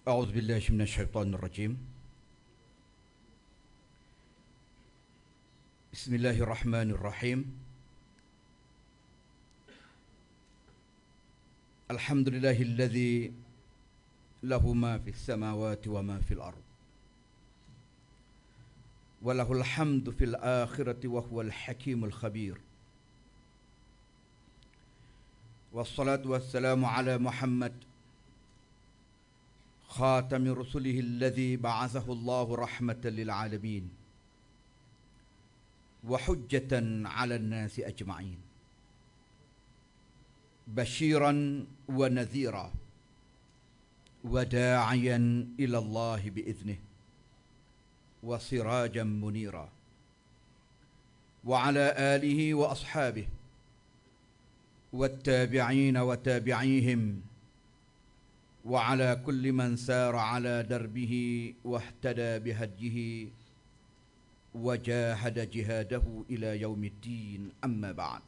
أعوذ بالله من الشيطان الرجيم. بسم الله الرحمن الرحيم. الحمد لله الذي له ما في السماوات وما في الأرض، وله الحمد في الآخرة وهو الحكيم الخبير. والصلاة والسلام على محمد خاتم رسله الذي بعثه الله رحمة للعالمين وحجة على الناس أجمعين، بشيرا ونذيرا وداعيا إلى الله بإذنه وسراجا منيرا، وعلى آله وأصحابه والتابعين وتابعيهم وعلى كل من سار على دربه واهتدى بهديه وجاهد جهاده إلى يوم الدين. أما بعد.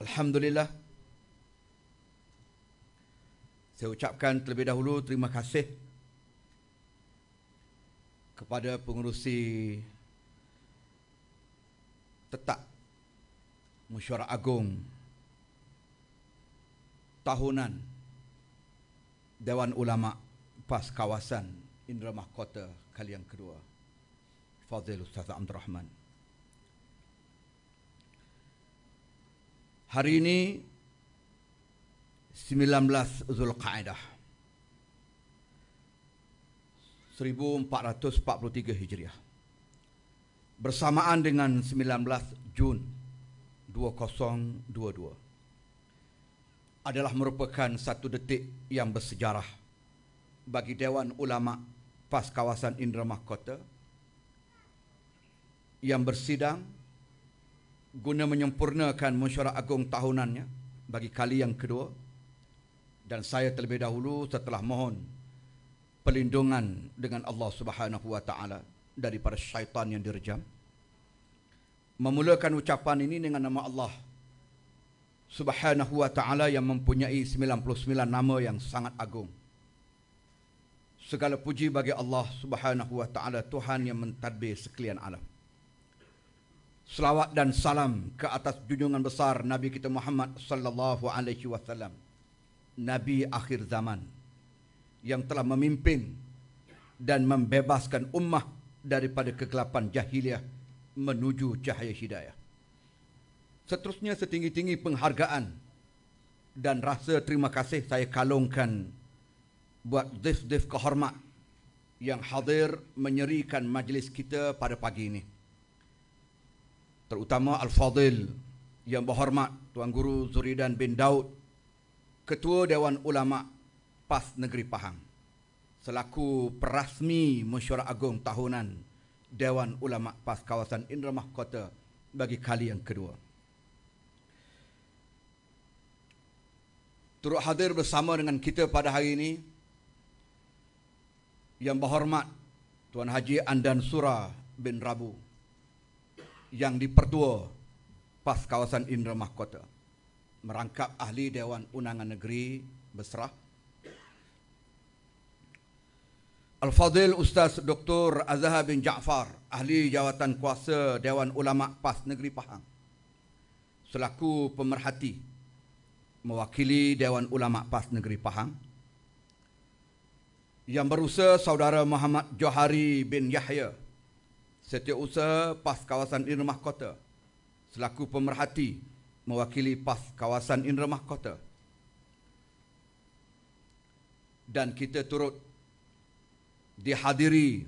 Alhamdulillah, saya ucapkan terlebih dahulu terima kasih kepada pengerusi tetap Mesyuarat Agung Tahunan Dewan Ulama PAS Kawasan Indra Mahkota kali yang kedua, Fadil Ustaz Abdul Rahman. Hari ini 19 Zulqa'dah 1443 Hijriah, bersamaan dengan 19 Jun 2022, adalah merupakan satu detik yang bersejarah bagi Dewan Ulama PAS Kawasan Indra Mahkota yang bersidang guna menyempurnakan Mesyuarat Agung tahunannya bagi kali yang kedua. Dan saya terlebih dahulu setelah mohon perlindungan dengan Allah Subhanahu wa taala daripada syaitan yang direjam, memulakan ucapan ini dengan nama Allah Subhanahu wa taala yang mempunyai 99 nama yang sangat agung. Segala puji bagi Allah Subhanahu wa taala, Tuhan yang mentadbir sekalian alam. Selawat dan salam ke atas junjungan besar Nabi kita Muhammad sallallahu alaihi wasallam, Nabi akhir zaman yang telah memimpin dan membebaskan ummah daripada kegelapan jahiliah menuju cahaya hidayah. Seterusnya, setinggi-tinggi penghargaan dan rasa terima kasih saya kalungkan buat dhif-dhif kehormat yang hadir menyerikan majlis kita pada pagi ini, terutama Al-Fadil yang berhormat Tuan Guru Zuridan bin Daud, Ketua Dewan Ulama PAS Negeri Pahang, selaku perasmi Mesyuarat Agung Tahunan Dewan Ulama PAS Kawasan Indra Mahkota bagi kali yang kedua. Turut hadir bersama dengan kita pada hari ini yang berhormat Tuan Haji Andan Surah bin Rabu, yang dipertua PAS Kawasan Indra Mahkota, merangkap ahli Dewan Undangan Negeri Besrah, Al-Fadil Ustaz Dr. Azhar bin Jaafar, ahli jawatan kuasa Dewan Ulama PAS Negeri Pahang, selaku pemerhati mewakili Dewan Ulama PAS Negeri Pahang. Yang berusaha Saudara Muhammad Johari bin Yahya, Setiausaha PAS Kawasan Indra Mahkota, selaku pemerhati mewakili PAS Kawasan Indra Mahkota. Dan kita turut dihadiri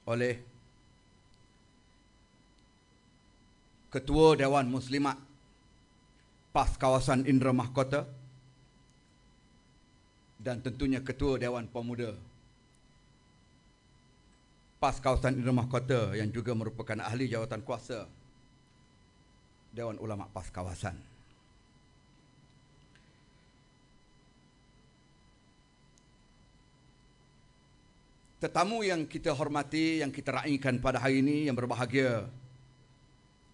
oleh Ketua Dewan Muslimat PAS Kawasan Indra Mahkota dan tentunya Ketua Dewan Pemuda PAS Kawasan Indra Mahkota yang juga merupakan ahli jawatan kuasa Dewan Ulama PAS Kawasan. Tetamu yang kita hormati, yang kita raikan pada hari ini, yang berbahagia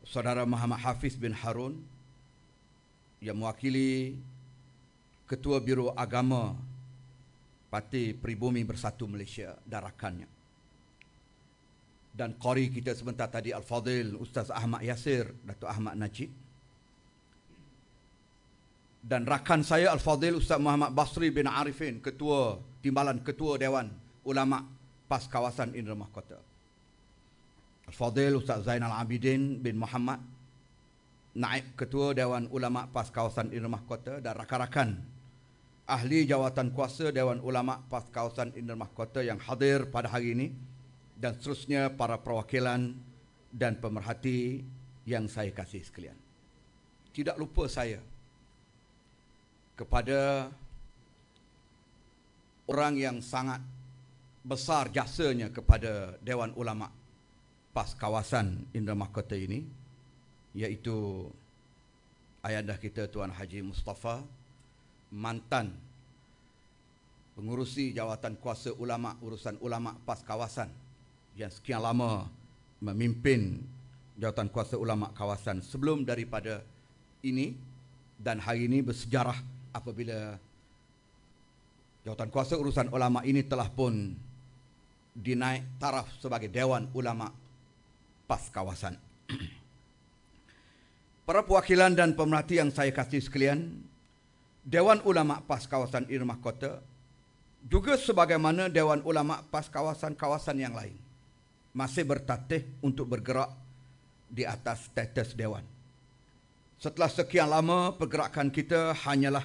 Saudara Muhammad Hafiz bin Harun, yang mewakili Ketua Biro Agama Parti Pribumi Bersatu Malaysia dan rakannya. Dan qari kita sebentar tadi Al-Fadhil Ustaz Ahmad Yasir, Datuk Ahmad Najib. Dan rakan saya Al-Fadhil Ustaz Muhammad Basri bin Arifin, Ketua Timbalan Ketua Dewan Ulama PAS Kawasan Indra Mahkota. Al-Fadhil Ustaz Zainal Abidin bin Muhammad, Naib Ketua Dewan Ulama PAS Kawasan Indra Mahkota, dan rakan-rakan ahli jawatan kuasa Dewan Ulama PAS Kawasan Indra Mahkota yang hadir pada hari ini, dan seterusnya para perwakilan dan pemerhati yang saya kasih sekalian. Tidak lupa saya kepada orang yang sangat besar jasanya kepada Dewan Ulama PAS Kawasan Indra Mahkota ini, iaitu Ayadah kita Tuan Haji Mustafa, mantan pengurusi jawatan kuasa ulama urusan ulama PAS Kawasan yang sekian lama memimpin jawatan kuasa ulama kawasan sebelum daripada ini, dan hari ini bersejarah apabila jawatan kuasa urusan ulama ini telah pun dinaik taraf sebagai Dewan Ulama PAS Kawasan. Para perwakilan dan pemerhati yang saya kasih sekalian, Dewan Ulama PAS Kawasan Indra Mahkota juga sebagaimana Dewan Ulama PAS kawasan-kawasan yang lain masih bertatih untuk bergerak di atas status Dewan. Setelah sekian lama, pergerakan kita hanyalah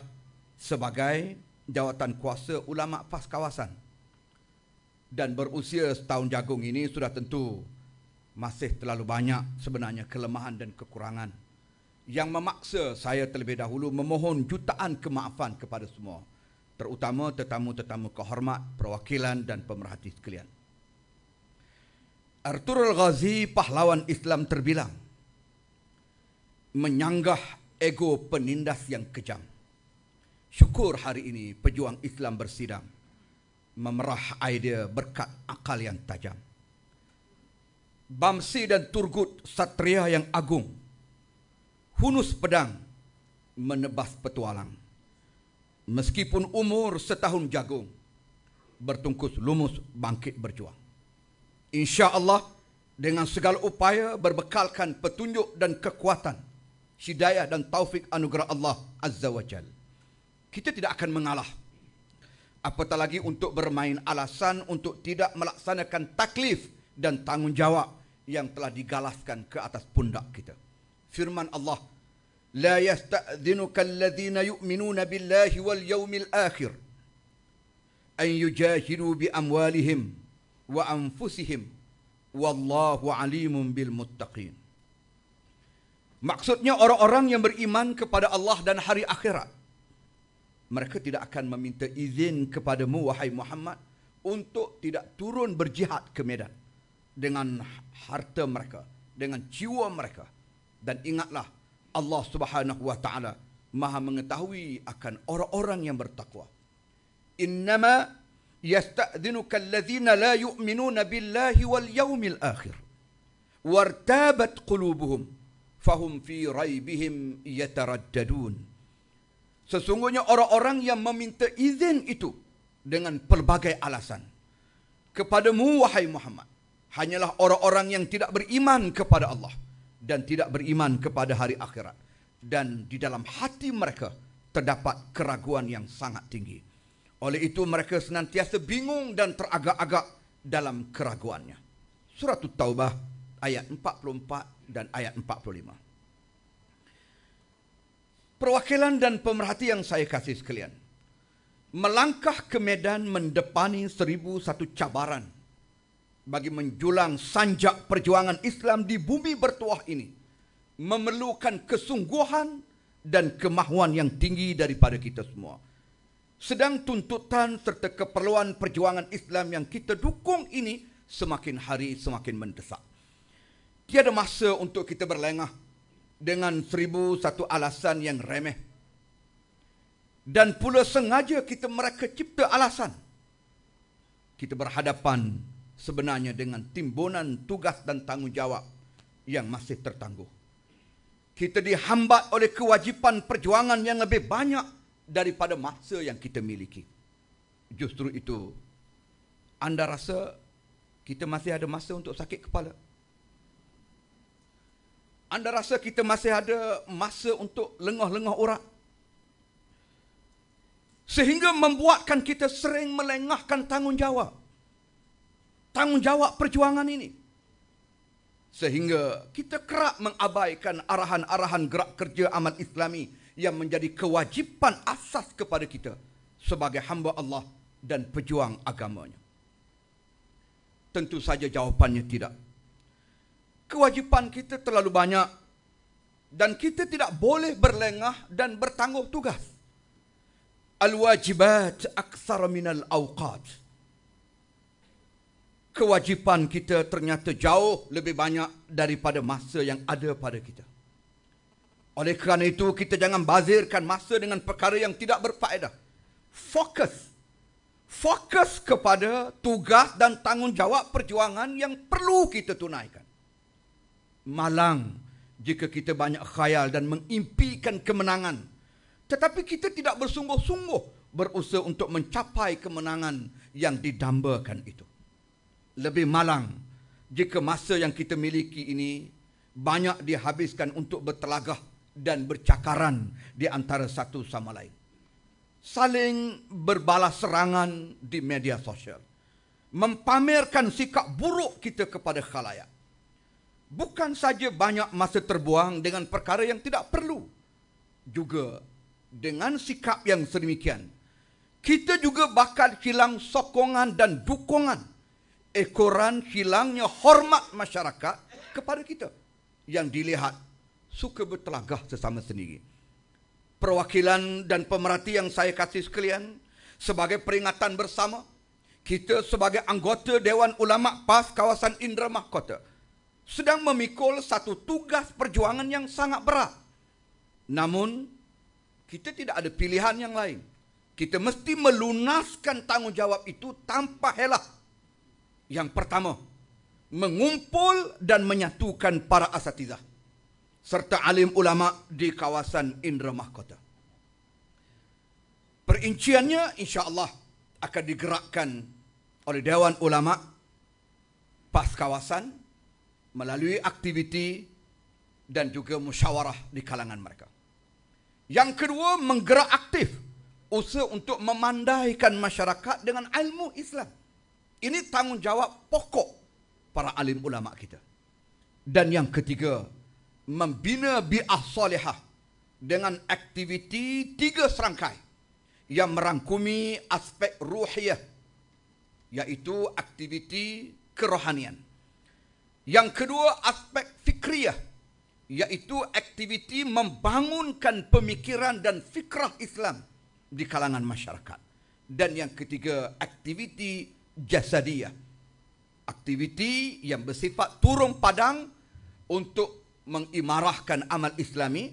sebagai jawatan kuasa ulama PAS kawasan. Dan berusia setahun jagung ini sudah tentu masih terlalu banyak sebenarnya kelemahan dan kekurangan yang memaksa saya terlebih dahulu memohon jutaan kemaafan kepada semua, terutama tetamu-tetamu kehormat, perwakilan dan pemerhati sekalian. Arthur Al-Ghazi, pahlawan Islam terbilang, menyanggah ego penindas yang kejam. Syukur hari ini pejuang Islam bersidang, memerah idea berkat akal yang tajam. Bamsi dan Turgut, satria yang agung, hunus pedang, menebas petualang. Meskipun umur setahun jagung, bertungkus lumus bangkit berjuang. InsyaAllah dengan segala upaya berbekalkan petunjuk dan kekuatan, hidayah dan taufik anugerah Allah Azza wa Jal, kita tidak akan mengalah. Apatah lagi untuk bermain alasan untuk tidak melaksanakan taklif dan tanggungjawab yang telah digalaskan ke atas pundak kita. Firman Allah, la yasta'dhinuka alladhina yu'minuna billahi wal yawmil akhir an yujahidu bi amwalihim wa anfusihim wallahu alimun bil muttaqin. Maksudnya orang-orang yang beriman kepada Allah dan hari akhirat, mereka tidak akan meminta izin kepadamu wahai Muhammad untuk tidak turun berjihad ke medan dengan harta mereka, dengan jiwa mereka. Dan ingatlah, Allah Subhanahu wa taala Maha mengetahui akan orang-orang yang bertakwa. Innama yasta'dhinuka alladhina la yu'minuna billahi wal yawmil akhir wartabat qulubuhum fahum fi raibihim yataraddadun. Sesungguhnya orang-orang yang meminta izin itu dengan pelbagai alasan kepadamu wahai Muhammad hanyalah orang-orang yang tidak beriman kepada Allah dan tidak beriman kepada hari akhirat, dan di dalam hati mereka terdapat keraguan yang sangat tinggi. Oleh itu mereka senantiasa bingung dan teragak-agak dalam keraguannya. Surah At-Taubah ayat 44 dan ayat 45. Perwakilan dan pemerhati yang saya kasih sekalian, melangkah ke medan mendepani 1001 cabaran bagi menjulang sanjak perjuangan Islam di bumi bertuah ini memerlukan kesungguhan dan kemahuan yang tinggi daripada kita semua. Sedang tuntutan serta keperluan perjuangan Islam yang kita dukung ini semakin hari semakin mendesak. Tiada masa untuk kita berlengah dengan 1001 alasan yang remeh. Dan pula sengaja kita mereka cipta alasan. Kita berhadapan sebenarnya dengan timbunan tugas dan tanggungjawab yang masih tertangguh. Kita dihambat oleh kewajipan perjuangan yang lebih banyak daripada masa yang kita miliki. Justru itu, anda rasa kita masih ada masa untuk sakit kepala? Anda rasa kita masih ada masa untuk lengah-lengah urat? Sehingga membuatkan kita sering melengahkan tanggungjawab. Tanggungjawab perjuangan ini. Sehingga kita kerap mengabaikan arahan-arahan gerak kerja amal Islami yang menjadi kewajipan asas kepada kita sebagai hamba Allah dan pejuang agamanya. Tentu saja jawapannya tidak. Kewajipan kita terlalu banyak dan kita tidak boleh berlengah dan bertangguh tugas. Al-wajibat aktsar minal awqat. Kewajipan kita ternyata jauh lebih banyak daripada masa yang ada pada kita. Oleh kerana itu, kita jangan bazirkan masa dengan perkara yang tidak berfaedah. Fokus kepada tugas dan tanggungjawab perjuangan yang perlu kita tunaikan. Malang jika kita banyak khayal dan mengimpikan kemenangan, tetapi kita tidak bersungguh-sungguh berusaha untuk mencapai kemenangan yang didambakan itu. Lebih malang jika masa yang kita miliki ini banyak dihabiskan untuk bertelagah dan bercakaran di antara satu sama lain. Saling berbalas serangan di media sosial. Mempamerkan sikap buruk kita kepada khalayak. Bukan saja banyak masa terbuang dengan perkara yang tidak perlu. Juga dengan sikap yang sedemikian, kita juga bakal hilang sokongan dan dukungan. Ekoran hilangnya hormat masyarakat kepada kita yang dilihat suka bertelagah sesama sendiri. Perwakilan dan pemerhati yang saya kasih sekalian, sebagai peringatan bersama, kita sebagai anggota Dewan Ulama PAS kawasan Indra Mahkota sedang memikul satu tugas perjuangan yang sangat berat. Namun, kita tidak ada pilihan yang lain. Kita mesti melunaskan tanggungjawab itu tanpa helah. Yang pertama, mengumpul dan menyatukan para asatizah serta alim ulama di kawasan Indra Mahkota. Perinciannya insya-Allah akan digerakkan oleh Dewan Ulama PAS kawasan melalui aktiviti dan juga musyawarah di kalangan mereka. Yang kedua, menggerak aktif usaha untuk memandaikan masyarakat dengan ilmu Islam. Ini tanggungjawab pokok para alim ulama kita. Dan yang ketiga, membina bi'ah salihah dengan aktiviti 3 serangkai yang merangkumi aspek ruhiyah, iaitu aktiviti kerohanian. Yang kedua, aspek fikriyah, iaitu aktiviti membangunkan pemikiran dan fikrah Islam di kalangan masyarakat. Dan yang ketiga, aktiviti jasadiyah, aktiviti yang bersifat turun padang untuk mengimarahkan amal Islami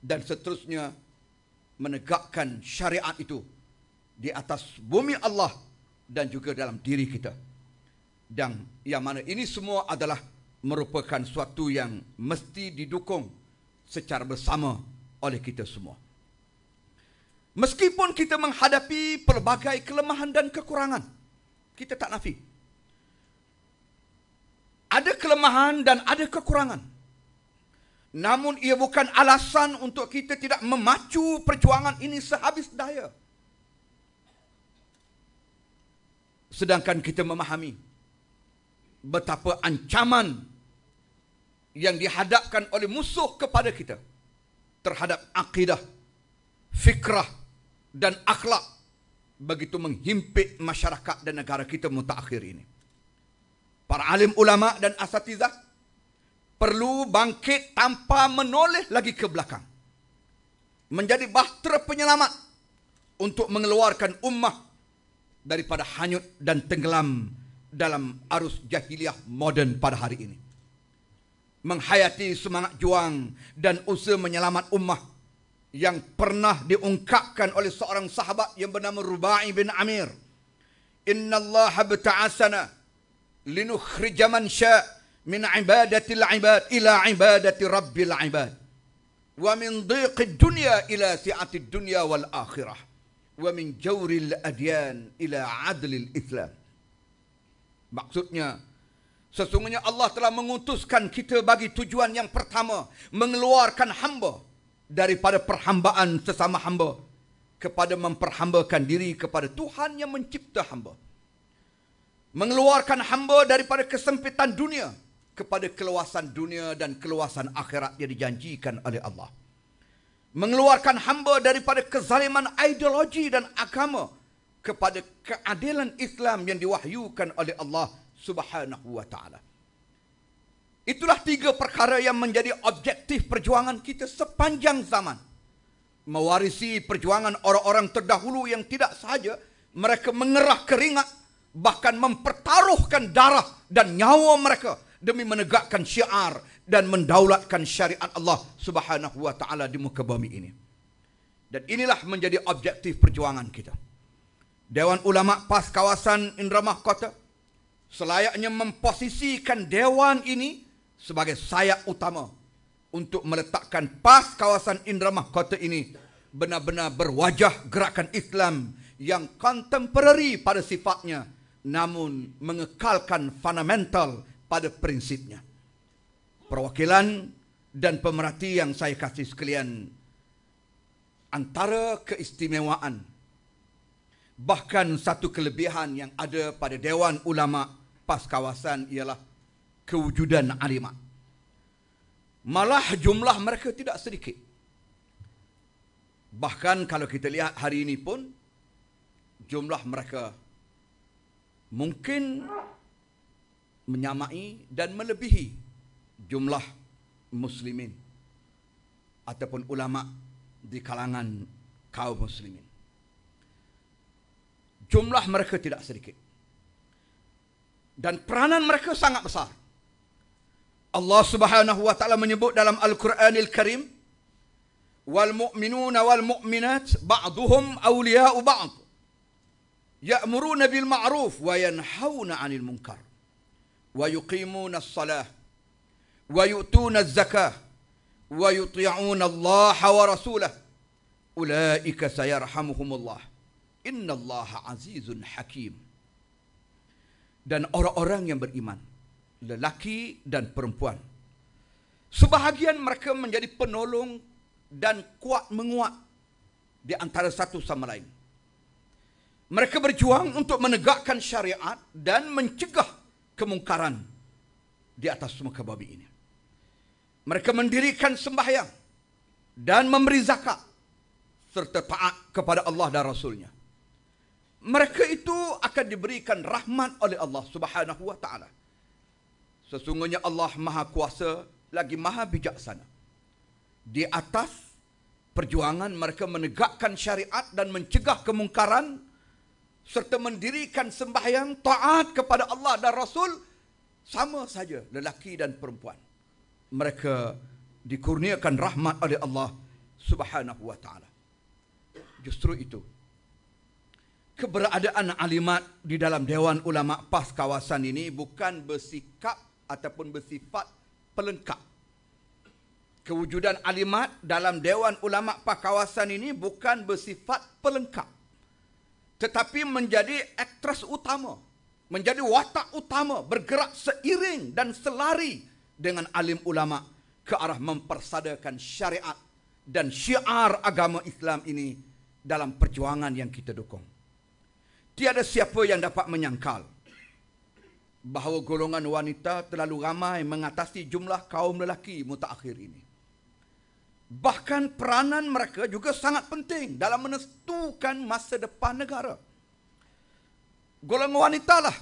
dan seterusnya menegakkan syariat itu di atas bumi Allah dan juga dalam diri kita. Dan yang mana ini semua adalah merupakan suatu yang mesti didukung secara bersama oleh kita semua. Meskipun kita menghadapi pelbagai kelemahan dan kekurangan, kita tak nafi. Ada kelemahan dan ada kekurangan. Namun ia bukan alasan untuk kita tidak memacu perjuangan ini sehabis daya. Sedangkan kita memahami betapa ancaman yang dihadapkan oleh musuh kepada kita terhadap akidah, fikrah dan akhlak begitu menghimpit masyarakat dan negara kita mutakhir ini. Para alim ulama dan asatizah perlu bangkit tanpa menoleh lagi ke belakang. Menjadi bahtera penyelamat untuk mengeluarkan ummah daripada hanyut dan tenggelam dalam arus jahiliah moden pada hari ini. Menghayati semangat juang dan usaha menyelamat ummah yang pernah diungkapkan oleh seorang sahabat yang bernama Rubai bin Amir. Inna Allah bta'asana linukhrija man sya' min ibadatil ibad ila ibadati rabbil ibad. wa min dhiqid dunya ila si'atid dunya wal akhirah, wa min jawril adyan ila adlil Islam. Maksudnya, sesungguhnya Allah telah mengutuskan kita bagi tujuan yang pertama, mengeluarkan hamba daripada perhambaan sesama hamba kepada memperhambakan diri kepada Tuhan yang mencipta hamba. Mengeluarkan hamba daripada kesempitan dunia kepada keluasan dunia dan keluasan akhirat yang dijanjikan oleh Allah. Mengeluarkan hamba daripada kezaliman ideologi dan agama kepada keadilan Islam yang diwahyukan oleh Allah Subhanahu wa ta'ala. Itulah 3 perkara yang menjadi objektif perjuangan kita sepanjang zaman. Mewarisi perjuangan orang-orang terdahulu yang tidak sahaja mereka mengerah keringat, bahkan mempertaruhkan darah dan nyawa mereka demi menegakkan syiar dan mendaulatkan syariat Allah Subhanahu wa ta'ala di muka bumi ini. Dan inilah menjadi objektif perjuangan kita. Dewan Ulama PAS kawasan Indra Mahkota selayaknya memposisikan dewan ini sebagai sayap utama untuk meletakkan PAS kawasan Indra Mahkota ini benar-benar berwajah gerakan Islam yang kontemporari pada sifatnya, namun mengekalkan fundamental pada prinsipnya. Perwakilan dan pemerhati yang saya kasih sekalian, antara keistimewaan, bahkan satu kelebihan yang ada pada Dewan Ulama PAS kawasan ialah kewujudan alimat. Malah jumlah mereka tidak sedikit. Bahkan kalau kita lihat hari ini pun, jumlah mereka mungkin menyamai dan melebihi jumlah muslimin ataupun ulama di kalangan kaum muslimin. Jumlah mereka tidak sedikit. Dan peranan mereka sangat besar. Allah Subhanahu wa ta'ala menyebut dalam Al-Quranil Karim, wal mu'minuna wal mu'minat ba'duhum awliya'u ba'd ya'muruna bil ma'ruf wa yanhauna 'anil munkar wa yuqimuna as-salah wa yu'tuna az-zakah wa yuti'una Allah wa rasulah ulaika sayarhamuhumullah innallaha azizun hakim. Dan orang-orang yang beriman, lelaki dan perempuan, sebahagian mereka menjadi penolong dan kuat menguat di antara satu sama lain. Mereka berjuang untuk menegakkan syariat dan mencegah kemungkaran di atas muka bumi ini. Mereka mendirikan sembahyang dan memberi zakat serta taat kepada Allah dan Rasulnya. Mereka itu akan diberikan rahmat oleh Allah Subhanahu wa ta'ala. Sesungguhnya Allah Maha Kuasa lagi Maha Bijaksana. Di atas perjuangan mereka menegakkan syariat dan mencegah kemungkaran serta mendirikan sembahyang taat kepada Allah dan Rasul, sama saja lelaki dan perempuan. Mereka dikurniakan rahmat oleh Allah Subhanahu wa ta'ala. Justru itu, keberadaan alimat di dalam Dewan Ulama PAS kawasan ini bukan bersikap ataupun bersifat pelengkap. Kewujudan alimat dalam Dewan Ulama PAS kawasan ini bukan bersifat pelengkap, tetapi menjadi aktris utama, menjadi watak utama, bergerak seiring dan selari dengan alim ulama ke arah mempersadakan syariat dan syiar agama Islam ini dalam perjuangan yang kita dukung. Tiada siapa yang dapat menyangkal bahawa golongan wanita terlalu ramai mengatasi jumlah kaum lelaki mutaakhir ini. Bahkan peranan mereka juga sangat penting dalam menentukan masa depan negara. Golongan wanita lah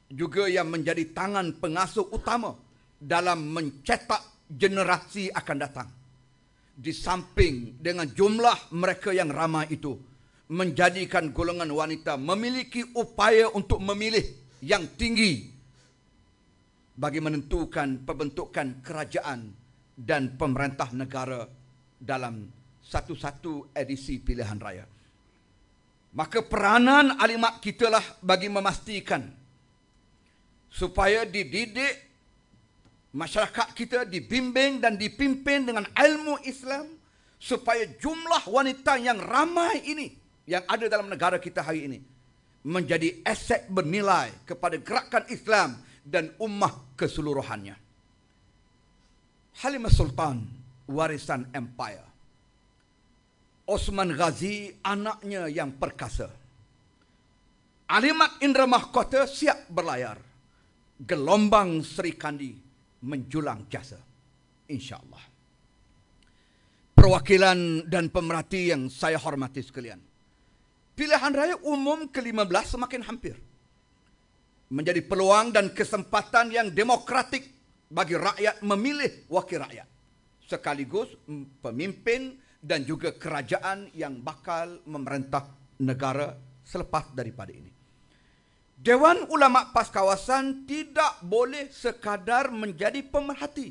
juga yang menjadi tangan pengasuh utama dalam mencetak generasi akan datang. Di samping dengan jumlah mereka yang ramai itu, menjadikan golongan wanita memiliki upaya untuk memilih yang tinggi bagi menentukan pembentukan kerajaan dan pemerintah negara dalam satu-satu edisi pilihan raya. Maka peranan alimat kita lah bagi memastikan supaya dididik masyarakat kita, dibimbing dan dipimpin dengan ilmu Islam supaya jumlah wanita yang ramai ini yang ada dalam negara kita hari ini menjadi aset bernilai kepada gerakan Islam dan ummah keseluruhannya. Halimah Sultan, warisan empire. Osman Ghazi, anaknya yang perkasa. Alimat Indra Mahkota siap berlayar. Gelombang Sri Kandi menjulang jasa. InsyaAllah. Perwakilan dan pemerhati yang saya hormati sekalian. Pilihan raya umum ke-15 semakin hampir. Menjadi peluang dan kesempatan yang demokratik bagi rakyat memilih wakil rakyat. Sekaligus pemimpin dan juga kerajaan yang bakal memerintah negara selepas daripada ini. Dewan Ulama PAS kawasan tidak boleh sekadar menjadi pemerhati,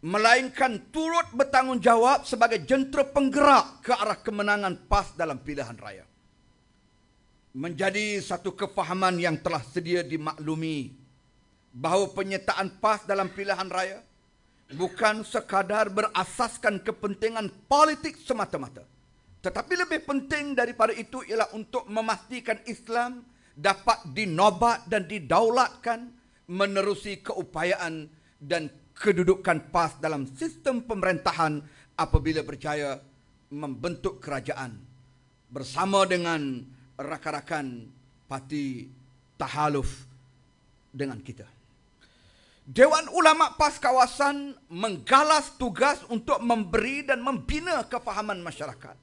melainkan turut bertanggungjawab sebagai jentera penggerak ke arah kemenangan PAS dalam pilihan raya. Menjadi satu kefahaman yang telah sedia dimaklumi bahawa penyertaan PAS dalam pilihan raya bukan sekadar berasaskan kepentingan politik semata-mata. Tetapi lebih penting daripada itu ialah untuk memastikan Islam dapat dinobat dan didaulatkan menerusi keupayaan dan kedudukan PAS dalam sistem pemerintahan apabila berjaya membentuk kerajaan bersama dengan rakan-rakan parti tahaluf dengan kita. Dewan Ulama PAS kawasan menggalas tugas untuk memberi dan membina kefahaman masyarakat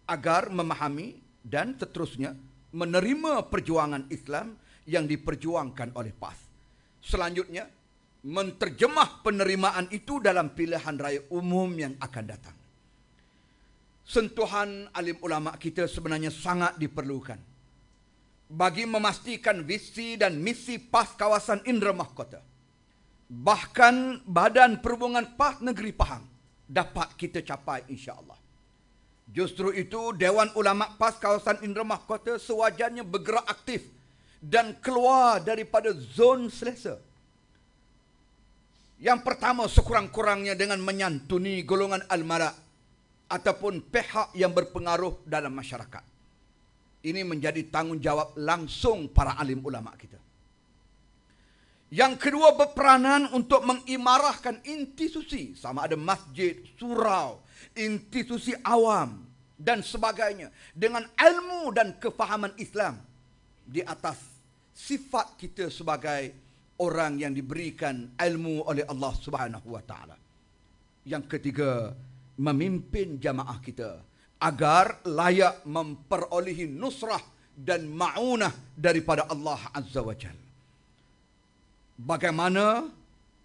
agar memahami dan seterusnya menerima perjuangan Islam yang diperjuangkan oleh PAS. Selanjutnya, menterjemah penerimaan itu dalam pilihan raya umum yang akan datang. Sentuhan alim ulama kita sebenarnya sangat diperlukan bagi memastikan visi dan misi PAS kawasan Indra Mahkota. Bahkan Badan Perhubungan PAS Negeri Pahang dapat kita capai insya-Allah. Justru itu Dewan Ulama PAS kawasan Indra Mahkota sewajarnya bergerak aktif dan keluar daripada zon selesa. Yang pertama sekurang-kurangnya dengan menyantuni golongan al-mala ataupun pihak yang berpengaruh dalam masyarakat. Ini menjadi tanggungjawab langsung para alim ulama kita. Yang kedua, berperanan untuk mengimarahkan institusi, sama ada masjid, surau, institusi awam dan sebagainya dengan ilmu dan kefahaman Islam di atas sifat kita sebagai orang yang diberikan ilmu oleh Allah Subhanahu wa taala. Yang ketiga, memimpin jamaah kita agar layak memperolehi nusrah dan ma'unah daripada Allah Azza wa Jalla. Bagaimana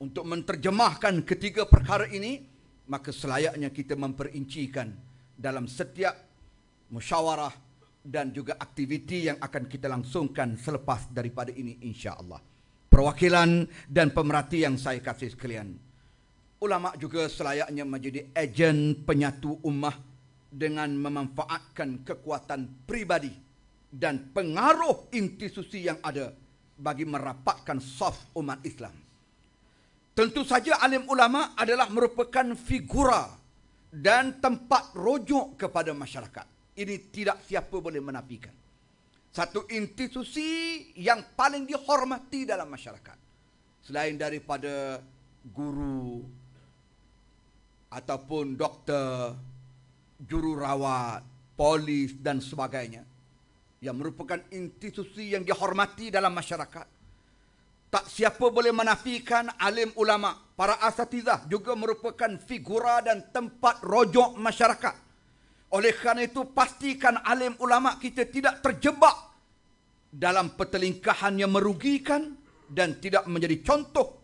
untuk menterjemahkan ketiga perkara ini? Maka selayaknya kita memperincikan dalam setiap musyawarah dan juga aktiviti yang akan kita langsungkan selepas daripada ini insya-Allah. Perwakilan dan pemerhati yang saya kasih sekalian, ulama juga selayaknya menjadi ejen penyatu ummah dengan memanfaatkan kekuatan pribadi dan pengaruh institusi yang ada bagi merapatkan saf umat Islam. Tentu saja alim ulama adalah merupakan figura dan tempat rujuk kepada masyarakat. Ini tidak siapa boleh menafikan. Satu institusi yang paling dihormati dalam masyarakat. Selain daripada guru ataupun doktor, jururawat, polis dan sebagainya, yang merupakan institusi yang dihormati dalam masyarakat. Tak siapa boleh menafikan alim ulama, para asatizah juga merupakan figura dan tempat rojok masyarakat. Oleh kerana itu, pastikan alim ulama kita tidak terjebak dalam pertelingkahan yang merugikan dan tidak menjadi contoh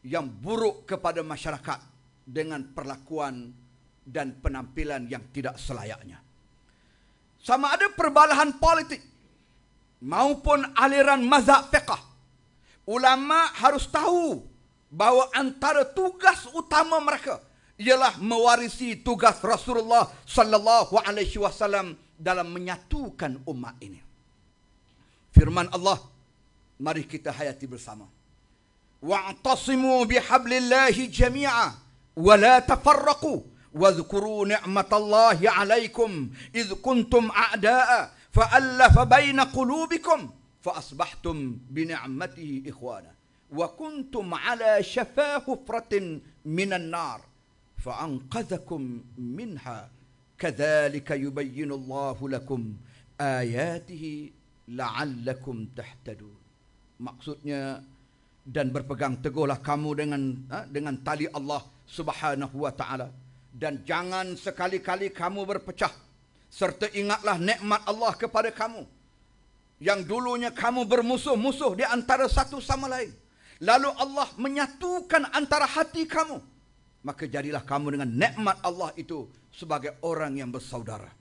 yang buruk kepada masyarakat dengan perlakuan dan penampilan yang tidak selayaknya. Sama ada perbalahan politik maupun aliran mazhab fiqh, ulama harus tahu bahawa antara tugas utama mereka ialah mewarisi tugas Rasulullah sallallahu alaihi wasallam dalam menyatukan umat ini. Firman Allah, mari kita hayati bersama. Wa'tasimu bihablillahi jami'a wa la tafarraqu Wadhkuru ni'matallahi 'alaikum idh kuntum a'da'a fa'allafa baina qulubikum fa asbahtum bi ni'matihi ikhwana wa kuntum 'ala shafa hufratin minan nar fa anqadhakum minha kadzalika yubayyinu Allahu lakum ayatihi la'allakum tahtadun. Maksudnya, dan berpegang teguhlah kamu dengan tali Allah Subhanahu wa taala, dan jangan sekali-kali kamu berpecah, serta ingatlah nikmat Allah kepada kamu yang dulunya kamu bermusuh-musuh di antara satu sama lain, lalu Allah menyatukan antara hati kamu, maka jadilah kamu dengan nikmat Allah itu sebagai orang yang bersaudara.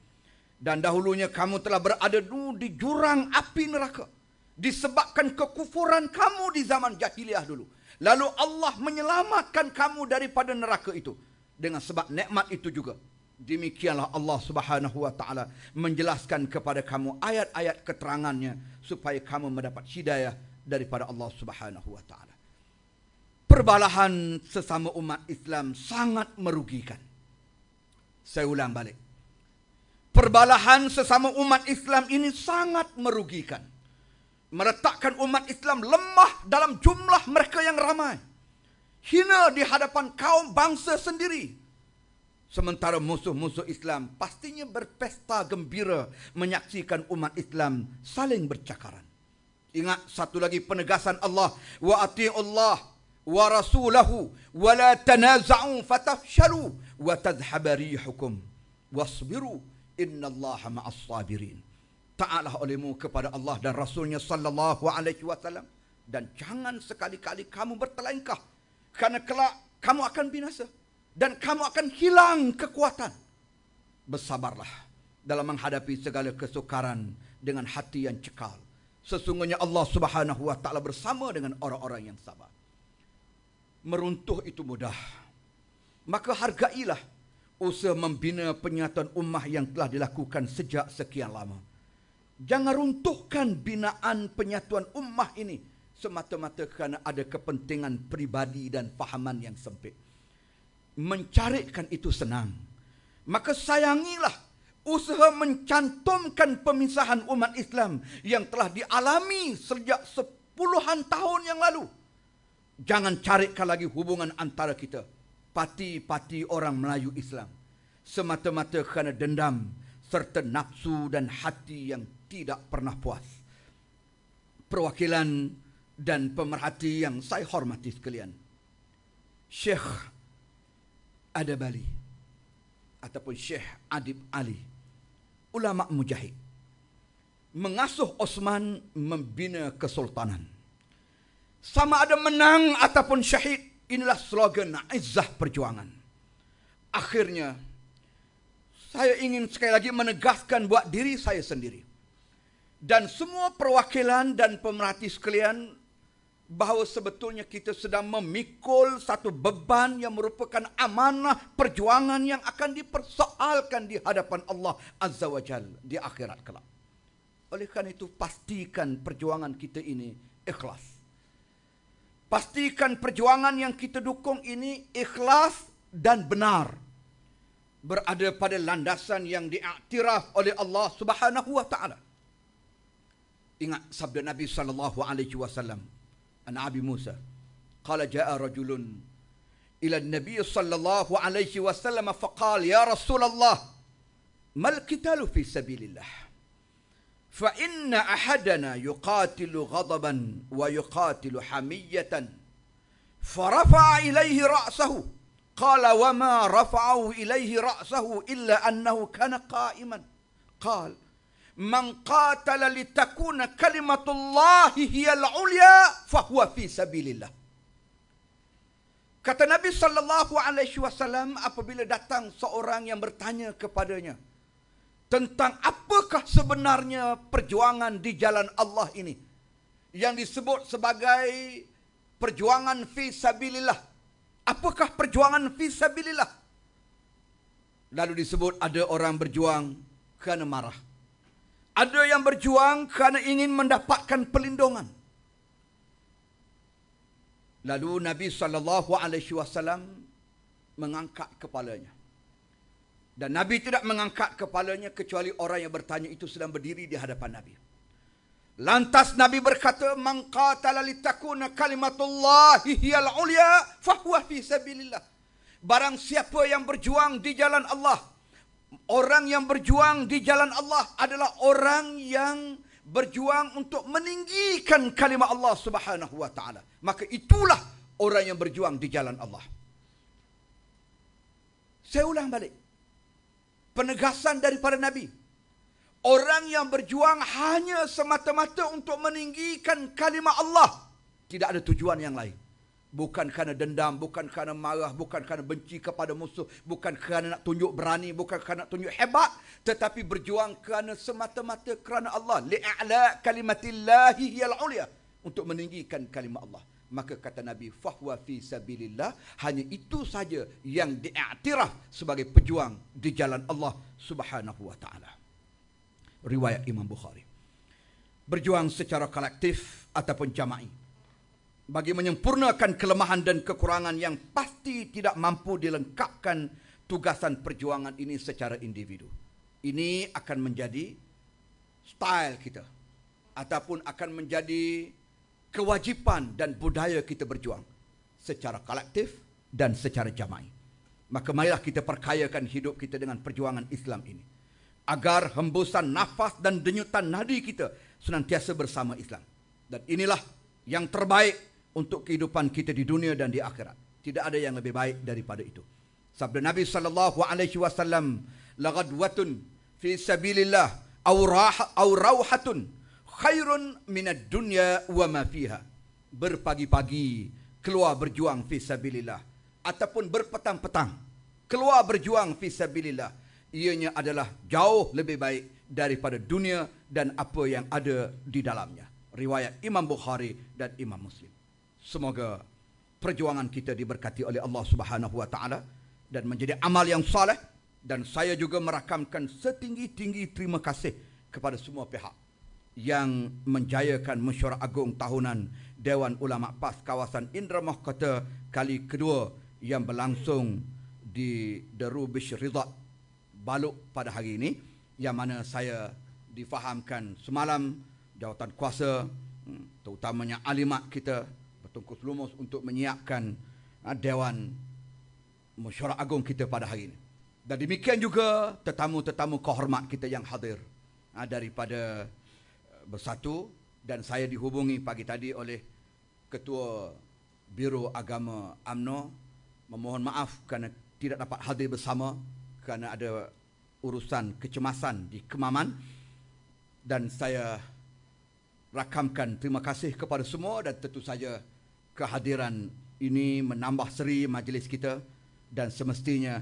Dan dahulunya kamu telah berada di jurang api neraka disebabkan kekufuran kamu di zaman jahiliyah dulu. Lalu Allah menyelamatkan kamu daripada neraka itu dengan sebab nikmat itu juga. Demikianlah Allah Subhanahu wa taala menjelaskan kepada kamu ayat-ayat keterangannya supaya kamu mendapat hidayah daripada Allah Subhanahu wa taala. Perbalahan sesama umat Islam sangat merugikan. Saya ulang balik. Perbalahan sesama umat Islam ini sangat merugikan. Meletakkan umat Islam lemah dalam jumlah mereka yang ramai. Hina di hadapan kaum bangsa sendiri. Sementara musuh-musuh Islam pastinya berpesta gembira menyaksikan umat Islam saling bercakaran. Ingat satu lagi penegasan Allah. Wa ati'ullah wa rasulahu wa la tanaza'u fatafshalu wa tadhhaba rihukum wasbiru innallaha ma'as sabirin. Taatlah olehmu kepada Allah dan Rasulnya sallallahu alaihi wasallam, dan jangan sekali-kali kamu bertelengkah, kerana kelak kamu akan binasa dan kamu akan hilang kekuatan. Bersabarlah dalam menghadapi segala kesukaran dengan hati yang cekal. Sesungguhnya Allah Subhanahu wa taala bersama dengan orang-orang yang sabar. Meruntuh itu mudah, maka hargailah usaha membina penyatuan ummah yang telah dilakukan sejak sekian lama. Jangan runtuhkan binaan penyatuan ummah ini semata-mata kerana ada kepentingan pribadi dan fahaman yang sempit. Mencarikan itu senang, maka sayangilah usaha mencantumkan pemisahan umat Islam yang telah dialami sejak 10-an tahun yang lalu. Jangan carikan lagi hubungan antara kita, parti-parti orang Melayu Islam, semata-mata kerana dendam serta nafsu dan hati yang tidak pernah puas. Perwakilan dan pemerhati yang saya hormati sekalian, Syekh Adab Ali ataupun Syekh Adib Ali, ulama mujahid, mengasuh Osman membina kesultanan. Sama ada menang ataupun syahid, inilah slogan izzah perjuangan. Akhirnya, saya ingin sekali lagi menegaskan buat diri saya sendiri dan semua perwakilan dan pemerhati sekalian bahawa sebetulnya kita sedang memikul satu beban yang merupakan amanah perjuangan yang akan dipersoalkan di hadapan Allah Azza wa Jalla di akhirat kelak. Oleh kerana itu, pastikan perjuangan kita ini ikhlas. Pastikan perjuangan yang kita dukung ini ikhlas dan benar, berada pada landasan yang diiktiraf oleh Allah Subhanahu wa taala. Ingat sabda Nabi sallallahu alaihi wasallam, an Abi Musa, qala jaa rajulun ila an-nabi sallallahu alaihi wasallam faqala ya Rasulullah, mal qitalu fi sabilillah? فإن أحدنا يقاتل غضبا ويقاتل حمية فرفع إليه رأسه قال وما رفعه إليه رأسه إلا أنه كان قائما قال من قاتل لتكون كلمة الله هي العليا فهو في سبيل الله. Kata Nabi SAW apabila datang seorang yang bertanya kepadanya tentang apakah sebenarnya perjuangan di jalan Allah ini yang disebut sebagai perjuangan fi sabilillah. Apakah perjuangan fi sabilillah? Lalu disebut ada orang berjuang kerana marah, ada yang berjuang kerana ingin mendapatkan perlindungan. Lalu Nabi SAW mengangkat kepalanya Dan Nabi tidak mengangkat kepalanya kecuali orang yang bertanya itu sedang berdiri di hadapan Nabi. Lantas Nabi berkata, "Man qatala litakuna kalimatullahi hiyal ulya fahuwa fi sabilillah." Barang siapa yang berjuang di jalan Allah, orang yang berjuang di jalan Allah adalah orang yang berjuang untuk meninggikan kalimat Allah Subhanahu wa taala. Maka itulah orang yang berjuang di jalan Allah. Saya ulang balik. Penegasan daripada Nabi. Orang yang berjuang hanya semata-mata untuk meninggikan kalimat Allah. Tidak ada tujuan yang lain. Bukan kerana dendam, bukan kerana marah, bukan kerana benci kepada musuh, bukan kerana nak tunjuk berani, bukan kerana nak tunjuk hebat, tetapi berjuang kerana semata-mata kerana Allah. Li'a'la kalimatillahi hiyal ulya. Untuk meninggikan kalimat Allah. Maka kata Nabi, fahwa fi sabilillah, hanya itu saja yang diiktiraf sebagai pejuang di jalan Allah Subhanahu wa taala. Riwayat Imam Bukhari. Berjuang secara kolektif ataupun jama'i bagi menyempurnakan kelemahan dan kekurangan yang pasti tidak mampu dilengkapkan tugasan perjuangan ini secara individu. Ini akan menjadi style kita ataupun akan menjadi kewajipan dan budaya kita berjuang secara kolektif dan secara jama'i. Maka marilah kita perkayakan hidup kita dengan perjuangan Islam ini, agar hembusan nafas dan denyutan nadi kita senantiasa bersama Islam. Dan inilah yang terbaik untuk kehidupan kita di dunia dan di akhirat. Tidak ada yang lebih baik daripada itu. Sabda Nabi sallallahu alaihi wasallam, "Laghadwatun fi sabilillah aw rauhatun khairun minad dunya wa ma fiha." Berpagi-pagi keluar berjuang fi sabilillah ataupun berpetang-petang keluar berjuang fi sabilillah, ianya adalah jauh lebih baik daripada dunia dan apa yang ada di dalamnya. Riwayat Imam Bukhari dan Imam Muslim. Semoga perjuangan kita diberkati oleh Allah Subhanahu wa taala dan menjadi amal yang saleh, dan saya juga merakamkan setinggi-tinggi terima kasih kepada semua pihak yang menjayakan mesyuarat agung tahunan Dewan Ulama PAS kawasan Indra Mahkota kali kedua yang berlangsung di Darubish Ridha Baluk pada hari ini, yang mana saya difahamkan semalam jawatan kuasa, terutamanya alimat kita bertungkus lumus untuk menyiapkan Dewan Mesyuarat Agung kita pada hari ini. Dan demikian juga tetamu-tetamu kehormat kita yang hadir daripada Bersatu, dan saya dihubungi pagi tadi oleh Ketua Biro Agama UMNO, memohon maaf kerana tidak dapat hadir bersama kerana ada urusan kecemasan di Kemaman, dan saya rakamkan terima kasih kepada semua, dan tentu saja kehadiran ini menambah seri majlis kita dan semestinya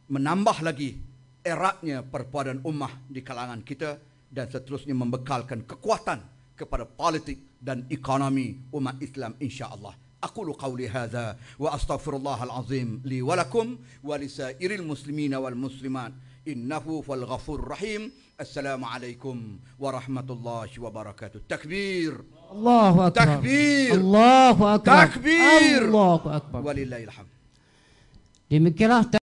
menambah lagi eratnya perpaduan ummah di kalangan kita, dan seterusnya membekalkan kekuatan kepada politik dan ekonomi umat Islam insya-Allah. Aqulu qawli hadza wa astaghfirullahal azim li wa lakum wa lisairil muslimina wal muslimat innahu wal ghafurur rahim. Assalamualaikum warahmatullahi wabarakatuh. Takbir. Allahu akbar. Takbir. Allahu akbar. Takbir. Allahu akbar. Walillahil hamd. Demikianlah